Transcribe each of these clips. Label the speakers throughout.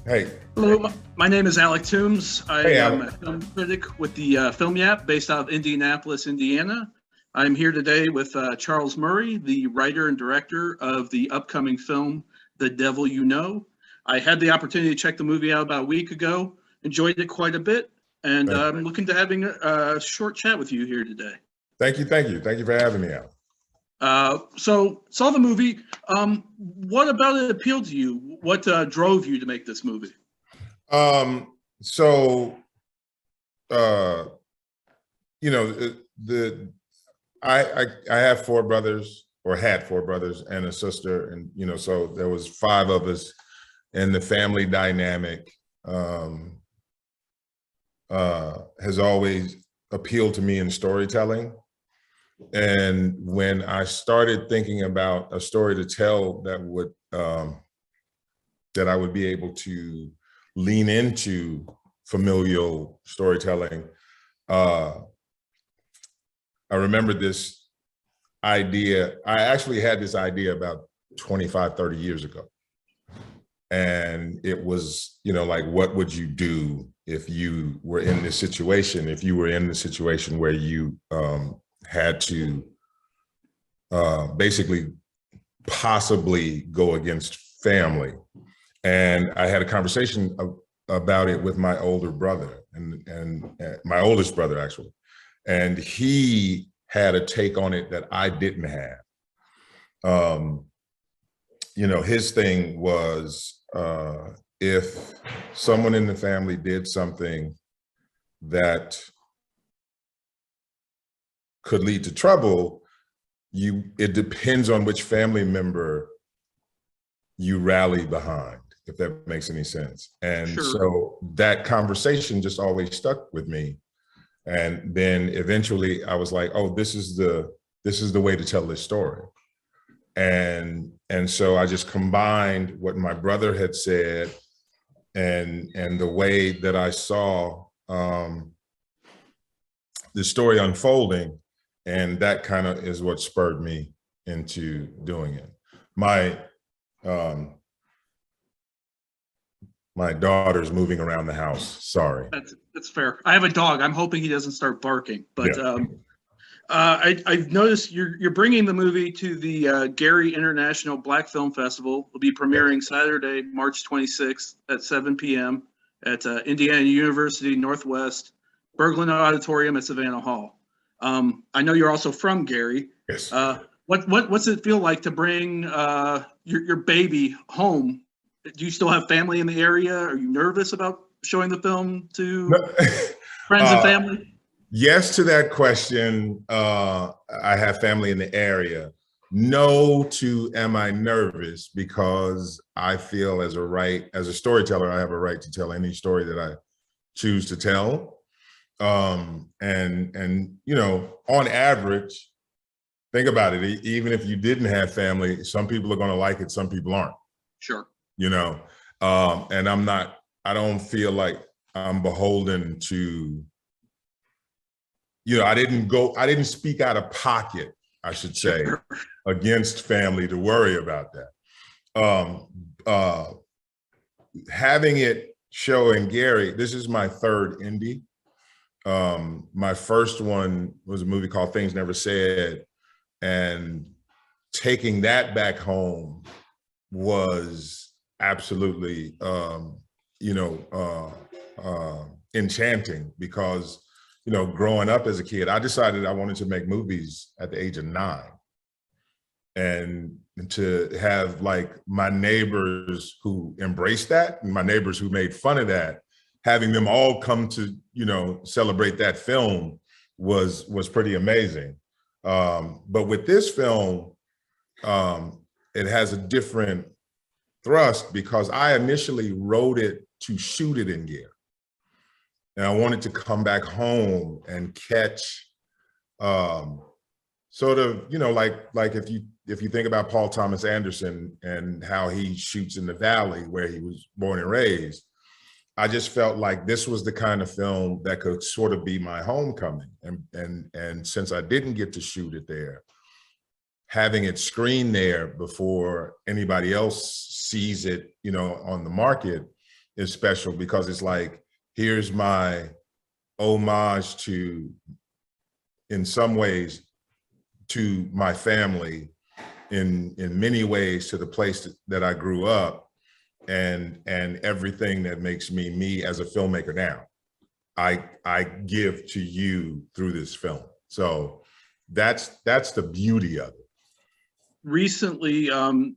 Speaker 1: Hey,
Speaker 2: Hello, my name is Alec Toombs. I
Speaker 1: hey,
Speaker 2: am
Speaker 1: Alec.
Speaker 2: a film critic with the Film Yap based out of Indianapolis, Indiana. I'm here today with Charles Murray, the writer and director of the upcoming film, The Devil You Know. I had the opportunity to check the movie out about a week ago, enjoyed it quite a bit, and
Speaker 1: Thank you.
Speaker 2: I'm looking to having a short chat with you here today.
Speaker 1: Thank you for having me, Alec.
Speaker 2: So saw the movie. What about it appealed to you? What drove you to make this movie?
Speaker 1: So, uh, you know, the I have four brothers, or had four brothers and a sister, and so there was five of us, and the family dynamic has always appealed to me in storytelling. And when I started thinking about a story to tell that I would be able to lean into familial storytelling, uh, I remember this idea. I actually had this idea about 25, 30 years ago. And it was, like, what would you do if you were in this situation, if you were in the situation where you had to basically possibly go against family. And I had a conversation about it with my older brother and my oldest brother, actually. And he had a take on it that I didn't have. His thing was, if someone in the family did something that could lead to trouble, it depends on which family member you rally behind, if that makes any sense. And
Speaker 2: Sure.
Speaker 1: so that conversation just always stuck with me. And then eventually I was like, oh, this is the way to tell this story. And so I just combined what my brother had said and the way that I saw the story unfolding, and that kind of is what spurred me into doing it. My daughter's moving around the house. Sorry.
Speaker 2: That's fair. I have a dog. I'm hoping he doesn't start barking. But
Speaker 1: Yeah.
Speaker 2: I've noticed you're bringing the movie to the Gary International Black Film Festival. It'll be premiering Saturday, March 26th at 7 p.m. at Indiana University Northwest Berglund Auditorium at Savannah Hall. I know you're also from Gary.
Speaker 1: Yes.
Speaker 2: What's it feel like to bring your baby home? Do you still have family in the area? Are you nervous about showing the film to friends and family?
Speaker 1: Yes to that question. I have family in the area. No to am I nervous, because I feel as a storyteller, I have a right to tell any story that I choose to tell. And on average, think about it, even if you didn't have family, some people are going to like it, some people aren't.
Speaker 2: Sure.
Speaker 1: And I don't feel like I'm beholden to, I didn't speak out of pocket, I should say,
Speaker 2: Sure.
Speaker 1: against family to worry about that. Having it show in Gary, this is my third indie. My first one was a movie called Things Never Said, and taking that back home was absolutely, enchanting, because, growing up as a kid, I decided I wanted to make movies at the age of 9. And to have, like, my neighbors who embraced that, and my neighbors who made fun of that, having them all come to, celebrate that film was pretty amazing. But with this film, it has a different thrust, because I initially wrote it to shoot it in Gary. And I wanted to come back home and catch sort of, like if you think about Paul Thomas Anderson and how he shoots in the Valley where he was born and raised, I just felt like this was the kind of film that could sort of be my homecoming. And since I didn't get to shoot it there, having it screened there before anybody else sees it, on the market, is special because it's like, here's my homage to, in some ways, to my family, in many ways to the place that I grew up, and everything that makes me me as a filmmaker now, I give to you through this film. So that's the beauty of it.
Speaker 2: Recently,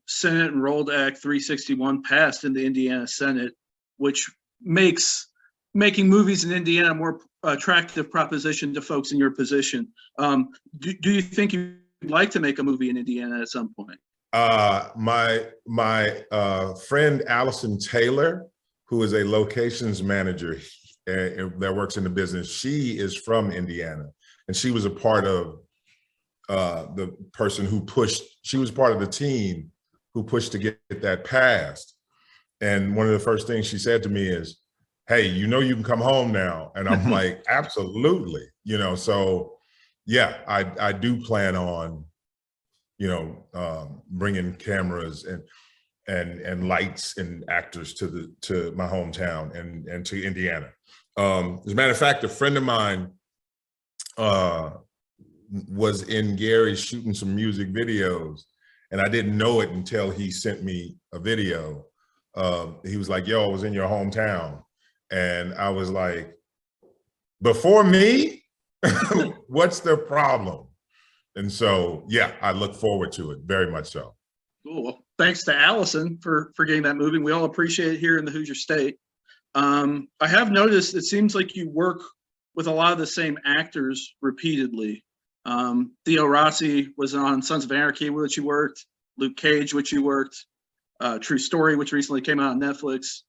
Speaker 2: Senate Enrolled Act 361 passed in the Indiana Senate, which makes making movies in Indiana a more attractive proposition to folks in your position. Do you think you'd like to make a movie in Indiana at some point?
Speaker 1: My friend Allison Taylor, who is a locations manager that works in the business, she is from Indiana, and she was a part of the person who pushed. She was part of the team who pushed to get that passed. And one of the first things she said to me is, "Hey, you know you can come home now." And I'm like, "Absolutely." You know, so yeah, I do plan on, you know, bringing cameras and lights and actors to my hometown and to Indiana. As a matter of fact, a friend of mine was in Gary shooting some music videos, and I didn't know it until he sent me a video. He was like, "Yo, I was in your hometown," and I was like, "Before me? What's the problem?" And so, yeah, I look forward to it very much so.
Speaker 2: Cool. Well, thanks to Allison for getting that moving. We all appreciate it here in the Hoosier State. I have noticed it seems like you work with a lot of the same actors repeatedly. Theo Rossi was on Sons of Anarchy, which you worked, Luke Cage, which you worked, True Story, which recently came out on Netflix,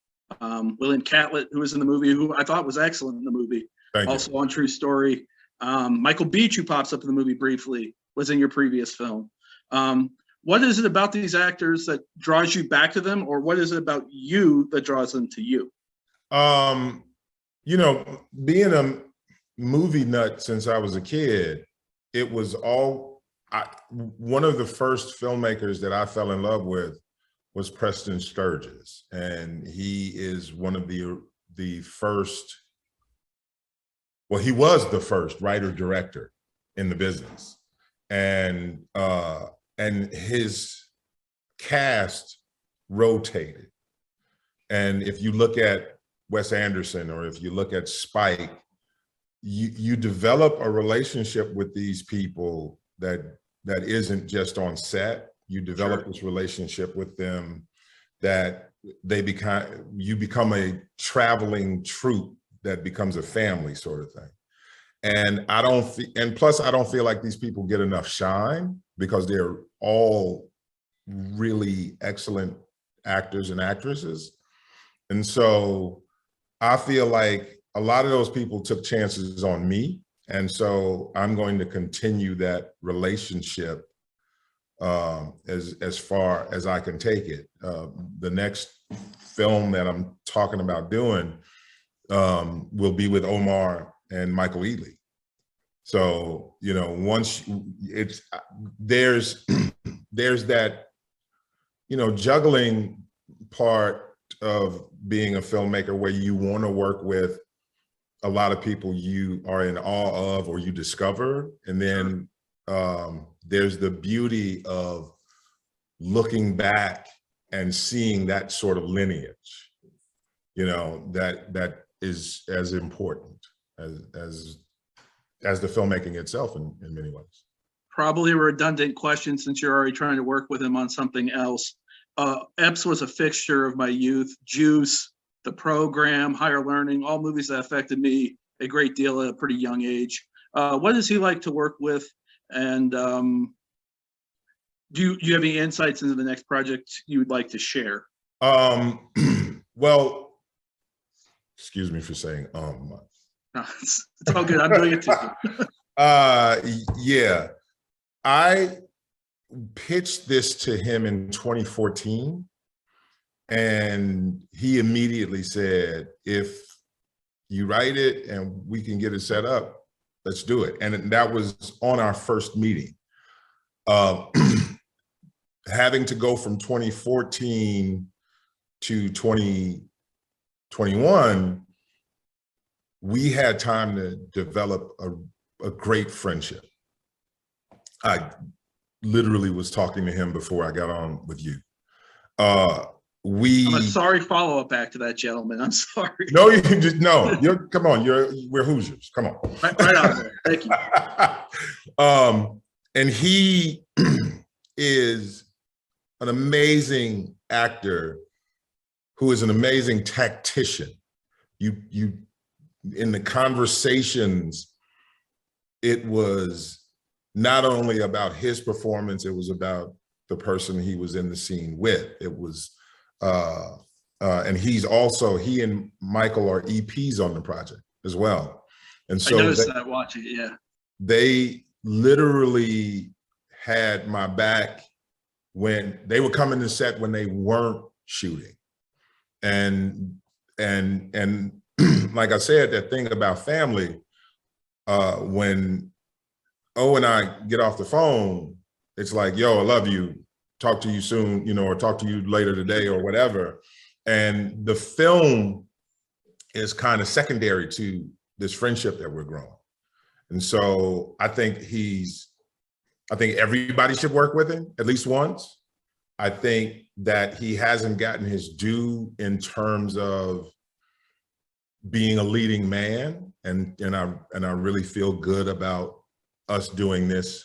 Speaker 2: William Catlett, who was in the movie, who I thought was excellent in the movie, also on True Story. Michael Beach, who pops up in the movie briefly, was in your previous film. What is it about these actors that draws you back to them, or what is it about you that draws them to you?
Speaker 1: You know, being a movie nut since I was a kid, it was one of the first filmmakers that I fell in love with was Preston Sturges, and he is one of the first. Well, he was the first writer director in the business, and his cast rotated. And if you look at Wes Anderson, or if you look at Spike, you develop a relationship with these people that isn't just on set. You develop this relationship with them that you become a traveling troupe that becomes a family sort of thing. And plus I don't feel like these people get enough shine because they're all really excellent actors and actresses. And so I feel like a lot of those people took chances on me. And so I'm going to continue that relationship as far as I can take it. The next film that I'm talking about doing will be with Omar and Michael Ealy. So, you know, once there's that, you know, juggling part of being a filmmaker where you want to work with a lot of people you are in awe of or you discover. And then there's the beauty of looking back and seeing that sort of lineage, you know, that is as important as the filmmaking itself in many ways.
Speaker 2: Probably a redundant question since you're already trying to work with him on something else. Epps was a fixture of my youth. Juice, The Program, Higher Learning, all movies that affected me a great deal at a pretty young age. What is he like to work with? And do you have any insights into the next project you would like to share?
Speaker 1: Well, excuse me for saying
Speaker 2: It's all good. I'm doing it too.
Speaker 1: Yeah, I pitched this to him in 2014, and he immediately said, "If you write it and we can get it set up, let's do it." And that was on our first meeting. Having to go from 2014 to 21, we had time to develop a great friendship. I literally was talking to him before I got on with you.
Speaker 2: I'm a sorry follow-up back to that gentleman. I'm sorry.
Speaker 1: No, you can just no. Come on. We're Hoosiers. Come on.
Speaker 2: Right on there. Thank you.
Speaker 1: And he is an amazing actor who is an amazing tactician. You in the conversations, it was not only about his performance, it was about the person he was in the scene with. It was, and he and Michael are EPs on the project as well. And so
Speaker 2: I noticed that watching it, yeah.
Speaker 1: They literally had my back when they would come in the set when they weren't shooting. And like I said, that thing about family, when O and I get off the phone, it's like, yo, I love you, talk to you soon, you know, or talk to you later today or whatever. And the film is kind of secondary to this friendship that we're growing. And so I think everybody should work with him at least once. I think that he hasn't gotten his due in terms of being a leading man, and I really feel good about us doing this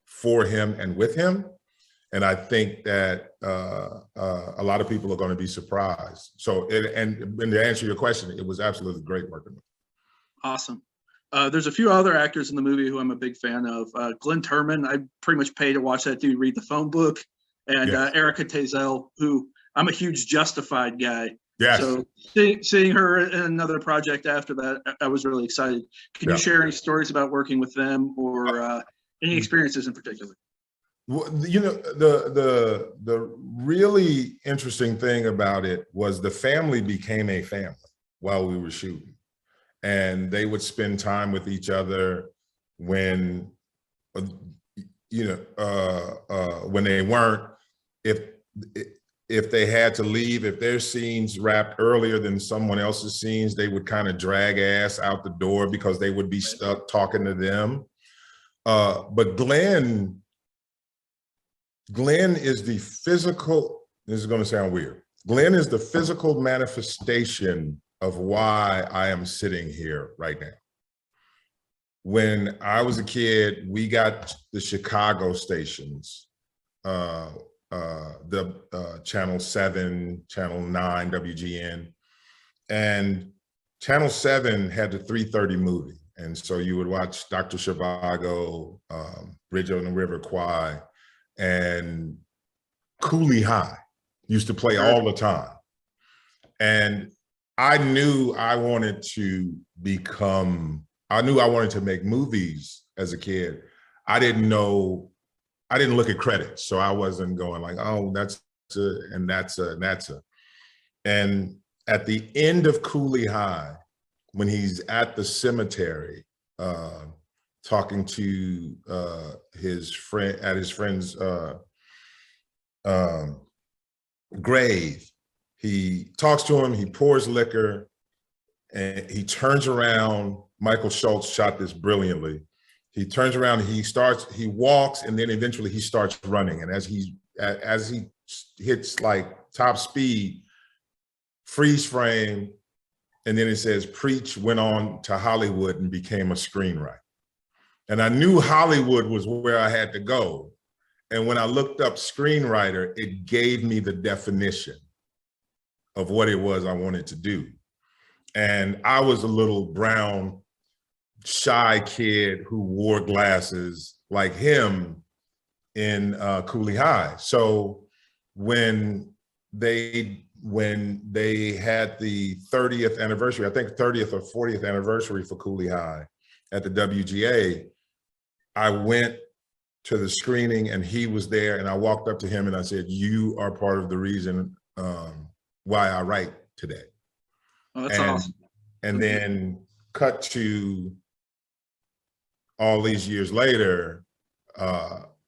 Speaker 1: for him and with him. And I think that a lot of people are going to be surprised. So, and to answer your question, it was absolutely great working with him.
Speaker 2: Awesome. There's a few other actors in the movie who I'm a big fan of. Glenn Turman, I pretty much pay to watch that dude read the phone book. And yes. Erica Tazel, who I'm a huge Justified guy.
Speaker 1: Yes.
Speaker 2: So seeing her in another project after that, I was really excited. Can you share any stories about working with them, or any experiences in particular?
Speaker 1: Well, you know, the really interesting thing about it was the family became a family while we were shooting. And they would spend time with each other when, you know, when they weren't, if they had to leave, if their scenes wrapped earlier than someone else's scenes, they would kind of drag ass out the door because they would be stuck talking to them. But Glenn is the physical, this is going to sound weird. Glenn is the physical manifestation of why I am sitting here right now. When I was a kid, we got the Chicago stations, Channel 7, Channel 9, WGN, and Channel 7 had the 3:30 movie. And so you would watch Dr. Zhivago, Bridge on the River Kwai, and Cooley High used to play all the time. And I knew I wanted to make movies as a kid. I didn't look at credits. So I wasn't going like, oh, that's a. And at the end of Cooley High, when he's at the cemetery, talking to his friend's grave, he talks to him, he pours liquor, and he turns around. Michael Schultz shot this brilliantly. He turns around, he walks, and then eventually he starts running. And as he hits like top speed, freeze frame, and then it says, "Preach went on to Hollywood and became a screenwriter." And I knew Hollywood was where I had to go. And when I looked up screenwriter, it gave me the definition of what it was I wanted to do. And I was a little brown, shy kid who wore glasses like him in Cooley High. So when they had the 30th anniversary, I think 30th or 40th anniversary for Cooley High at the WGA, I went to the screening and he was there, and I walked up to him and I said, "You are part of the reason why I write today."
Speaker 2: Oh, that's awesome.
Speaker 1: And then cut to all these years later,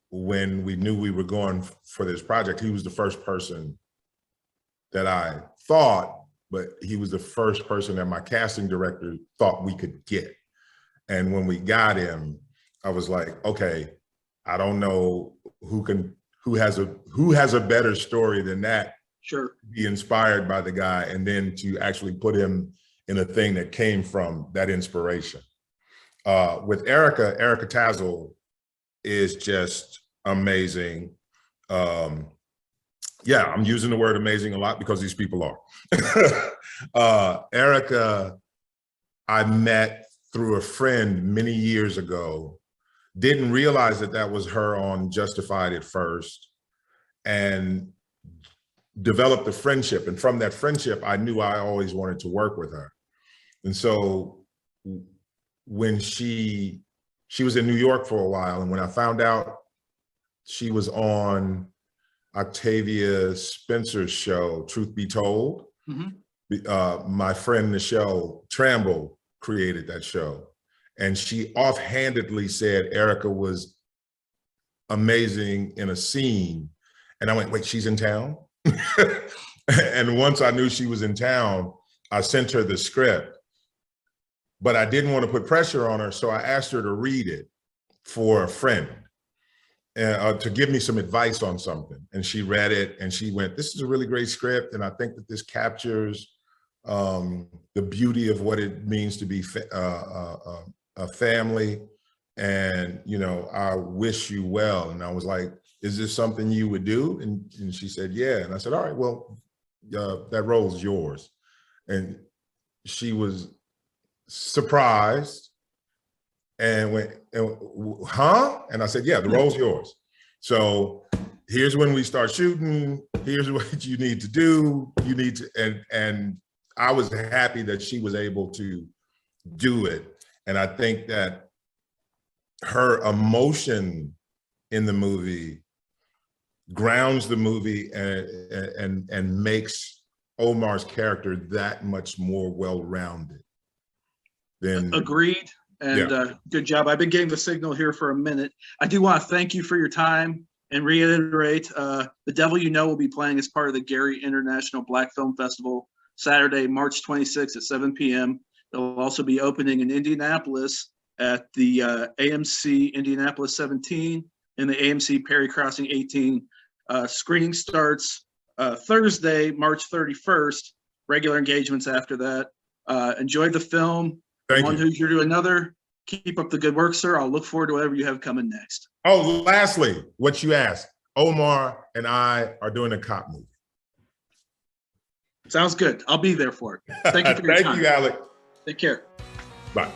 Speaker 1: when we knew we were going for this project, he was the first person that I thought but he was the first person that my casting director thought we could get. And when we got him, I was like, okay, I don't know who has a better story than that.
Speaker 2: Sure.
Speaker 1: Be inspired by the guy, and then to actually put him in a thing that came from that inspiration. With Erica Tazel is just amazing. Yeah, I'm using the word amazing a lot because these people are. Erica, I met through a friend many years ago, didn't realize that that was her on Justified at first, and developed a friendship. And from that friendship, I knew I always wanted to work with her. And so when she was in New York for a while, and when I found out she was on Octavia Spencer's show, Truth Be Told, my friend Nichelle Tramble created that show. And she offhandedly said Erica was amazing in a scene. And I went, wait, she's in town? And once I knew she was in town, I sent her the script. But I didn't want to put pressure on her, so I asked her to read it for a friend, to give me some advice on something. And she read it and she went, this is a really great script, and I think that this captures the beauty of what it means to be a family, and I wish you well. And I was like, is this something you would do? And she said, yeah. And I said, all right, well, that role's yours. And she was surprised and went, huh? And I said, yeah, the role's yours. So here's when we start shooting. Here's what you need to do. You need to, and I was happy that she was able to do it. And I think that her emotion in the movie grounds the movie and makes Omar's character that much more well-rounded.
Speaker 2: Agreed. And good job. I've been getting the signal here for a minute. I do want to thank you for your time and reiterate, The Devil You Know will be playing as part of the Gary International Black Film Festival, Saturday, March 26th at 7 p.m. It'll also be opening in Indianapolis at the AMC Indianapolis 17 and the AMC Perry Crossing 18. Screening starts Thursday, March 31st. Regular engagements after that. Enjoy the film.
Speaker 1: Thank
Speaker 2: One
Speaker 1: you.
Speaker 2: Hoosier to another. Keep up the good work, sir. I'll look forward to whatever you have coming next.
Speaker 1: Oh, lastly, what you asked, Omar and I are doing a cop movie.
Speaker 2: Sounds good. I'll be there for it. Thank you for your time.
Speaker 1: Thank you, Alec.
Speaker 2: Take care.
Speaker 1: Bye.